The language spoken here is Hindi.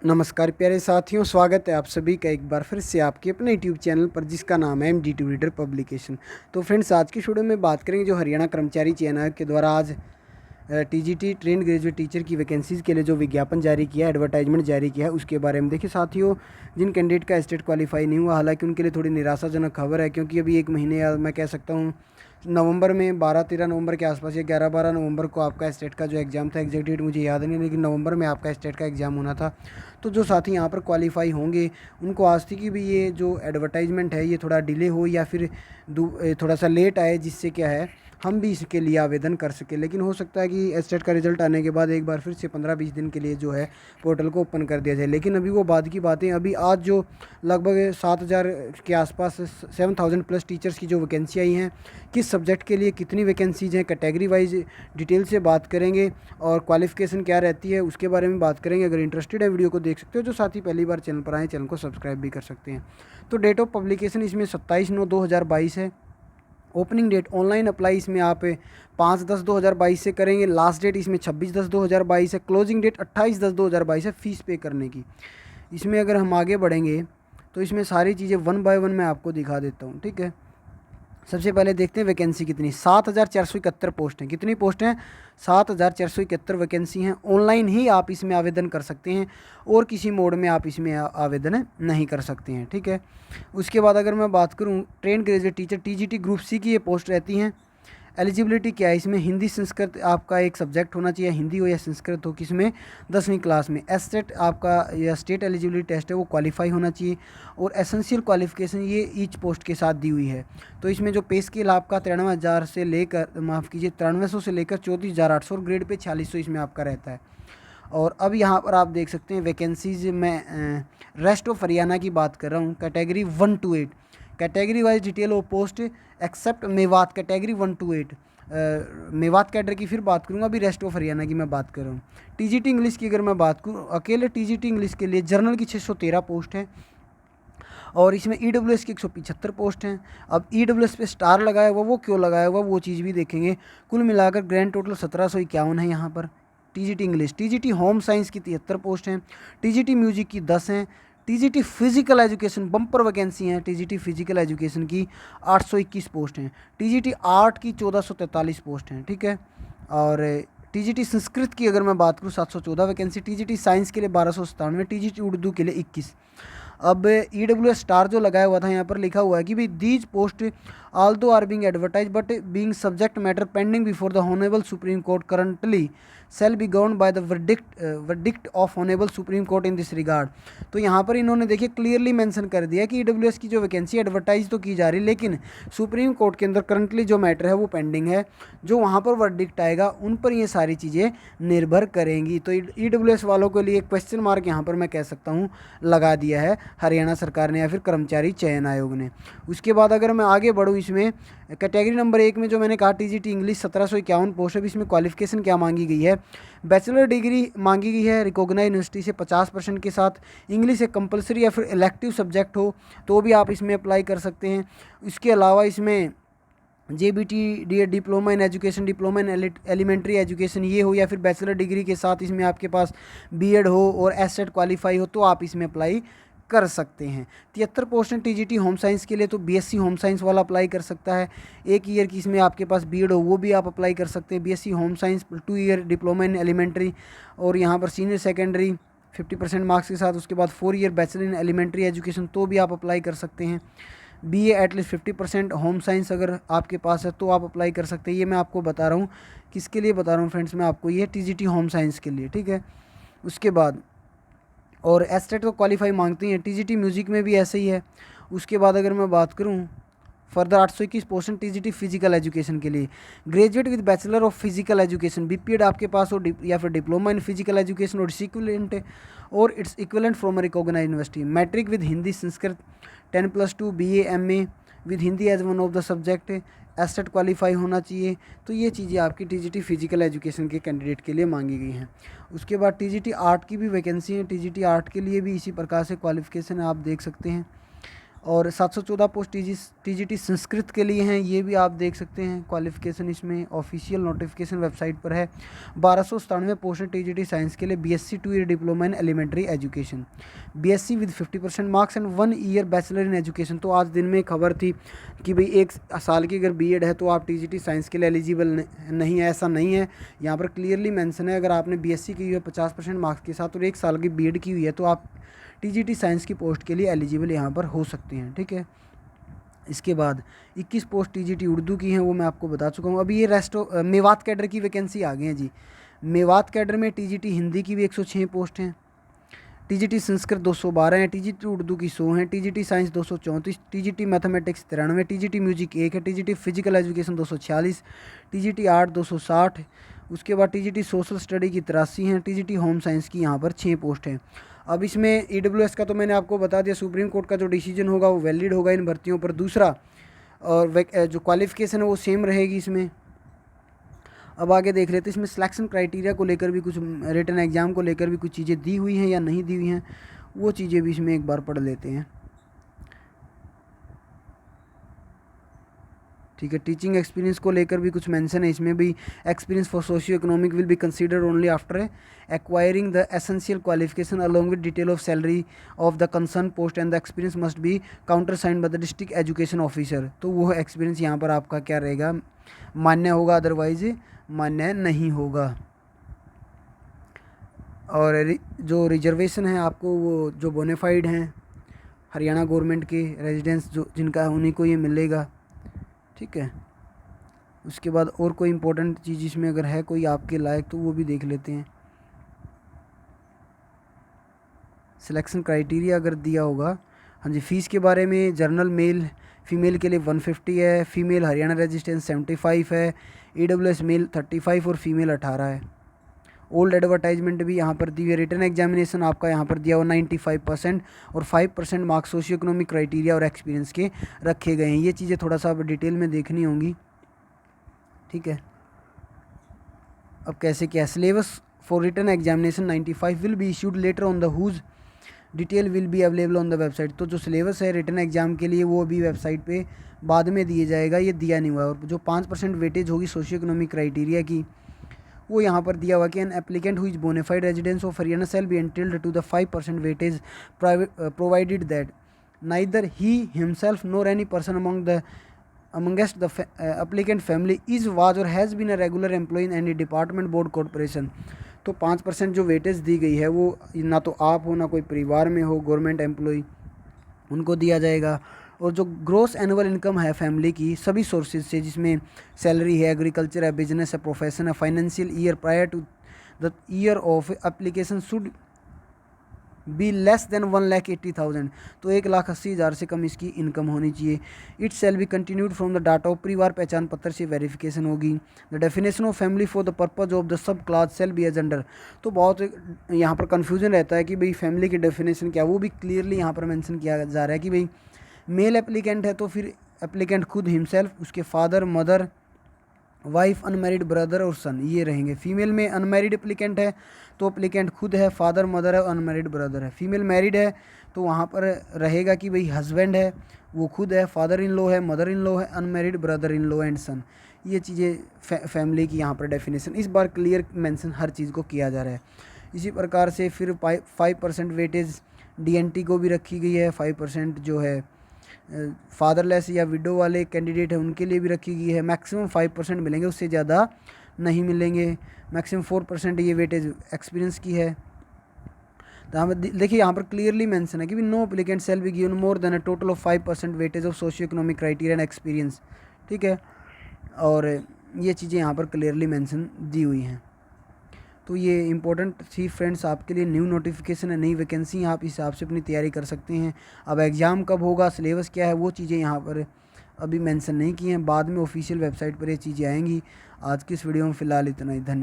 नमस्कार प्यारे साथियों, स्वागत है आप सभी का एक बार फिर से आपके अपने यूट्यूब चैनल पर जिसका नाम है MD2 रीडर पब्लिकेशन। तो फ्रेंड्स, आज की वीडियो में बात करेंगे जो हरियाणा कर्मचारी चयन आयोग के द्वारा आज TGT ट्रेंड ग्रेजुएट टीचर की वैकेंसीज़ के लिए जो विज्ञापन जारी किया, एडवर्टाइजमेंट जारी किया है, उसके बारे में देखिए साथियों। जिन कैंडिडेट का स्टेट क्वालिफाई नहीं हुआ, हालांकि उनके लिए थोड़ी निराशाजनक खबर है, क्योंकि अभी एक महीने या मैं कह सकता हूँ नवंबर में 12-13 नवंबर के आसपास या 11-12 नवंबर को आपका स्टेट का जो एग्ज़ाम था, एग्जैक्ट डेट मुझे याद नहीं, लेकिन नवंबर में आपका स्टेट का एग्ज़ाम होना था। तो जो साथी यहाँ पर क्वालिफाई होंगे उनको आज थी कि भी ये जो एडवर्टाइजमेंट है ये थोड़ा डिले हो या फिर थोड़ा सा लेट आए, जिससे क्या है हम भी इसके लिए आवेदन कर सकें। लेकिन हो सकता है कि स्टेट का रिजल्ट आने के बाद एक बार फिर से 15-20 दिन के लिए जो है पोर्टल को ओपन कर दिया जाए। लेकिन अभी वो बाद की बातें, अभी आज जो लगभग 7,000 के आसपास 7,000 प्लस टीचर्स की जो वैकेंसी आई हैं, किस सब्जेक्ट के लिए कितनी वैकेंसीज हैं, कैटेगरी वाइज डिटेल से बात करेंगे और क्वालिफिकेशन क्या रहती है उसके बारे में बात करेंगे। अगर इंटरेस्टेड है वीडियो को देख सकते हो। जो साथी पहली बार चैनल पर आए, चैनल को सब्सक्राइब भी कर सकते हैं। तो डेट ऑफ पब्लिकेशन इसमें 27/9/2022 है। ओपनिंग डेट ऑनलाइन अप्लाई इसमें आप 5/10/2022 से करेंगे। लास्ट डेट इसमें 26/10/2022 है। क्लोजिंग डेट 28/10/2022 है फ़ीस पे करने की। इसमें अगर हम आगे बढ़ेंगे तो इसमें सारी चीज़ें वन बाय वन मैं आपको दिखा देता हूँ, ठीक है। सबसे पहले देखते हैं वैकेंसी कितनी। 7,471 पोस्ट हैं। कितनी पोस्ट हैं? 7,471 वैकेंसी हैं। ऑनलाइन ही आप इसमें आवेदन कर सकते हैं और किसी मोड में आप इसमें आवेदन नहीं कर सकते हैं, ठीक है। उसके बाद अगर मैं बात करूं, trained graduate teacher TGT group C की ये पोस्ट रहती हैं। एलिजिबिलिटी क्या है इसमें? हिंदी संस्कृत आपका एक सब्जेक्ट होना चाहिए, हिंदी हो या संस्कृत हो, किसमें 10वीं क्लास में। एस्टेट आपका या स्टेट एलिजिबिलिटी टेस्ट है वो क्वालिफाई होना चाहिए। और एसेंशियल क्वालिफिकेशन ये ईच पोस्ट के साथ दी हुई है। तो इसमें जो पे स्केल आपका 93,000 से लेकर 9300 से लेकर 34,800 और ग्रेड पे 4600 इसमें आपका रहता है। और अब यहाँ पर आप देख सकते हैं वैकेंसीज में रेस्ट ऑफ हरियाणा की बात कर रहा हूँ। Category 1 to 8, category wise detail of post except Mewat, category 1 to 8। Mewat cadre की फिर बात करूँगा, अभी रेस्ट ऑफ हरियाणा की मैं बात कर रहा हूँ। TGT इंग्लिश की अगर मैं बात करूँ, अकेले TGT इंग्लिश के लिए जर्नल की 613 पोस्ट है और इसमें EWS की 175 पोस्ट हैं। अब EWS पे स्टार लगाया हुआ, वो क्यों लगाया हुआ वो चीज़ भी देखेंगे। कुल मिलाकर ग्रैंड टोटल 1751 है यहाँ पर। TGT English, TGT home science की 73 पोस्ट हैं। TGT म्यूजिक की 10 हैं। TGT physical education bumper vacancy हैं। TGT फिजिकल एजुकेशन की 821 पोस्ट हैं। TGT आर्ट की 1443 पोस्ट हैं, ठीक है। और TGT संस्कृत की अगर मैं बात करूँ 714 वैकेंसी। TGT साइंस के लिए 1297। TGT उर्दू के लिए 21। अब EWS स्टार जो लगाया हुआ था, यहाँ पर लिखा हुआ है कि भाई these post although are being advertise but being subject matter pending before the honourable Supreme Court currently shall be govern by the verdict of honourable Supreme Court in this regard. तो यहाँ पर इन्होंने देखिए क्लियरली मेंशन कर दिया कि EWS की जो वैकेंसी एडवर्टाइज तो की जा रही है, लेकिन सुप्रीम कोर्ट के अंदर करंटली जो मैटर है वो पेंडिंग है। जो वहाँ पर वर्डिक्ट आएगा उन पर ये सारी चीज़ें निर्भर करेंगी। तो EWS वालों के लिए क्वेश्चन मार्क यहाँ पर मैं कह सकता हूँ लगा दिया है हरियाणा सरकार ने या फिर कर्मचारी चयन आयोग ने। उसके बाद अगर मैं आगे बढ़ूँ, इसमें कैटेगरी नंबर 1 में जो मैंने कहा TGT इंग्लिश 1751 पोस्ट है। इसमें क्वालिफिकेशन क्या मांगी गई है? बैचलर डिग्री मांगी गई है रिकॉग्नाइज यूनिवर्सिटी से 50% के साथ। इंग्लिश एक कंपलसरी या फिर इलेक्टिव सब्जेक्ट हो तो भी आप इसमें अप्लाई कर सकते हैं। इसके अलावा इसमें JBT diploma in education, diploma in elementary education ये हो, या फिर बैचलर डिग्री के साथ इसमें आपके पास BEd हो और एस्टेट क्वालिफाई हो तो आप इसमें अप्लाई कर सकते हैं। 73 पोस्ट हैं TGT होम साइंस के लिए, तो BSc होम साइंस वाला अप्लाई कर सकता है। 1 ईयर की इसमें आपके पास BEd हो वो भी आप अप्लाई कर सकते हैं। BSc home science 2 year diploma in elementary, और यहाँ पर सीनियर सेकेंडरी 50% मार्क्स के साथ। उसके बाद 4 year bachelor in elementary education तो भी आप अप्लाई कर सकते हैं। BA एटलीस्ट 50% होम साइंस अगर आपके पास है तो आप अप्लाई कर सकते हैं। ये मैं आपको बता रहा हूँ किसके लिए बता रहा हूँ फ्रेंड्स, मैं आपको ये TGT होम साइंस के लिए, ठीक है। उसके बाद और एस्टेट को क्वालिफाई मांगती हैं। TGT म्यूज़िक में भी ऐसे ही है। उसके बाद अगर मैं बात करूं further 821 portion TGT physical education के लिए, graduate with bachelor of physical education BPEd आपके पास हो या फिर डिप्लोमा इन फिजिकल एजुकेशन और its equivalent from recognised university. Matric with Hindi Sanskrit 10+2 BA MA with Hindi as one of the subject. एस्टेट क्वालिफाई होना चाहिए। तो ये चीज़ें आपकी TGT फिजिकल एजुकेशन के कैंडिडेट के लिए मांगी गई हैं। उसके बाद TGT आर्ट की भी वैकेंसी है। TGT आर्ट के लिए भी इसी प्रकार से क्वालिफिकेशन आप देख सकते हैं। और 714 पोस्ट टीजीटी संस्कृत के लिए हैं, ये भी आप देख सकते हैं। क्वालिफ़िकेशन इसमें ऑफिशियल नोटिफिकेशन वेबसाइट पर है। 1297 पोस्ट हैं टीजीटी साइंस के लिए। BSc 2 year diploma in elementary education, BSc with 50% marks and 1 year bachelor in education. तो आज दिन में खबर थी कि भाई 1 साल की अगर बीएड है तो आप टीजीटी साइंस के लिए एलिजिबल नहीं है, ऐसा नहीं है। यहाँ पर क्लियरली मेंशन है, अगर आपने बीएससी की हुई है 50% मार्क्स के साथ और 1 साल की बीएड की हुई है तो आप टीजीटी साइंस की पोस्ट के लिए एलिजिबल यहाँ पर हो सकते हैं, ठीक है। इसके बाद 21 पोस्ट टीजीटी उर्दू की हैं, वो मैं आपको बता चुका हूँ। अभी ये मेवात कैडर की वैकेंसी आ गई है जी। मेवात कैडर में टीजीटी हिंदी की भी 106 पोस्ट हैं, टीजीटी संस्कृत 212 हैं, टीजीटी उर्दू की 100 हैं, TGT science 234, TGT mathematics 93, TGT music 1 है, TGT physical education 246, TGT art 260, उसके बाद टीजीटी सोशल स्टडी की 83 हैं, टीजीटी होम साइंस की यहाँ पर 6 पोस्ट हैं। अब इसमें ईडब्ल्यूएस का तो मैंने आपको बता दिया, सुप्रीम कोर्ट का जो डिसीजन होगा वो वैलिड होगा इन भर्तियों पर। दूसरा और जो क्वालिफ़िकेशन है वो सेम रहेगी इसमें। अब आगे देख लेते हैं इसमें सिलेक्शन क्राइटेरिया को लेकर भी कुछ, रिटन एग्ज़ाम को लेकर भी कुछ चीज़ें दी हुई हैं या नहीं दी हुई हैं, वो चीज़ें भी इसमें एक बार पढ़ लेते हैं, ठीक है। टीचिंग एक्सपीरियंस को लेकर भी कुछ मेंशन है इसमें भी। Experience for socio economic will be considered only after acquiring the essential qualification along with detail of salary of the concern post and the experience must be counter signed by the district education officer. तो वो एक्सपीरियंस यहाँ पर आपका क्या रहेगा, मान्य होगा, अदरवाइज मान्य नहीं होगा। और जो रिजर्वेशन है आपको, वो जो बोनाफाइड हैं हरियाणा गवर्नमेंट के रेजिडेंट्स जो जिनका है उन्हीं को ये मिलेगा, ठीक है। उसके बाद और कोई इम्पोर्टेंट चीज़ इसमें अगर है कोई आपके लायक तो वो भी देख लेते हैं। सिलेक्शन क्राइटेरिया अगर दिया होगा, हाँ जी। फ़ीस के बारे में जर्नल मेल फीमेल के लिए 150 है, फीमेल हरियाणा रेजिस्टेंस 75 है, ईडब्ल्यूएस मेल 35 और फीमेल 18 है। ओल्ड एडवर्टाइजमेंट भी यहाँ पर दी हुई है। रिटन एग्जामिनेशन आपका यहाँ पर दिया हुआ 95% और 5% मार्क्स सोशियो इकोनॉमिक क्राइटेरिया और एक्सपीरियंस के रखे गए हैं। ये चीज़ें थोड़ा सा डिटेल में देखनी होंगी, ठीक है। अब कैसे क्या syllabus for written examination 95 will be issued later on the whose detail will be available on the website. तो जो सिलेबस है रिटन एग्जाम के लिए वो अभी वेबसाइट पे बाद में दिए जाएगा, ये दिया नहीं हुआ है। और जो 5% वेटेज होगी सोशियो इकोनॉमिक क्राइटेरिया की, वो यहाँ पर दिया हुआ कि an applicant who is bona fide residence of Haryana shall be entitled to the 5% weightage provided that neither he himself nor any person amongst the applicant family is was or has been a regular employee in any department board corporation। तो 5% जो वेटेज दी गई है वो ना तो आप हो ना कोई परिवार में हो गवर्नमेंट एम्प्लॉय, उनको दिया जाएगा। और जो ग्रोस एनुअल इनकम है फैमिली की सभी सोर्सेज से, जिसमें सैलरी है, एग्रीकल्चर है, बिजनेस है, प्रोफेशन है, financial year prior to the year of application should be less than 1,80,000। तो 1,80,000 से कम इसकी इनकम होनी चाहिए। It shall be continued from the data of Parivar Pehchan Patra से वेरिफिकेशन होगी। The definition of family for the purpose of the sub class shall be as under. तो बहुत यहाँ पर कन्फ्यूजन रहता है कि भाई फैमिली की डेफिनेशन क्या, वो भी क्लियरली यहाँ पर मेंशन किया जा रहा है कि भाई मेल एप्लीकेंट है तो फिर एप्लीकेंट खुद हिमसेल्फ, उसके father, mother, wife, unmarried brother और सन, ये रहेंगे। फीमेल में अनमैरिड एप्लीकेंट है तो एप्लीकेंट खुद है, फादर, मदर है, अनमैरिड ब्रदर है। फीमेल मैरिड है तो वहाँ पर रहेगा कि भाई हस्बैंड है, वो खुद है, फादर इन लॉ है, मदर इन लॉ है, unmarried brother in law and son. ये चीज़ें फैमिली की यहाँ पर डेफिनेशन इस बार क्लियर मेंशन हर चीज़ को किया जा रहा है। इसी प्रकार से फिर 5% वेटेज डीएनटी को भी रखी गई है। 5% जो है फादरलेस या विडो वाले कैंडिडेट हैं उनके लिए भी रखी गई है। मैक्सिमम 5% मिलेंगे, उससे ज़्यादा नहीं मिलेंगे। मैक्सिमम 4% ये वेटेज एक्सपीरियंस की है। तो हमें देखिए यहाँ पर क्लियरली मेंशन है कि no applicant shall be given more than a total of 5% weightage of socio economic criteria and experience, ठीक है। और ये चीज़ें यहाँ पर क्लियरली मेंशन दी हुई हैं। तो ये इंपॉर्टेंट थी फ्रेंड्स आपके लिए। न्यू नोटिफिकेशन है, नई वैकेंसी, आप इस हिसाब से अपनी तैयारी कर सकते हैं। अब एग्ज़ाम कब होगा, सिलेबस क्या है, वो चीज़ें यहाँ पर अभी मेंशन नहीं की हैं, बाद में ऑफिशियल वेबसाइट पर ये चीज़ें आएंगी। आज की इस वीडियो में फ़िलहाल इतना ही, धन्यवाद।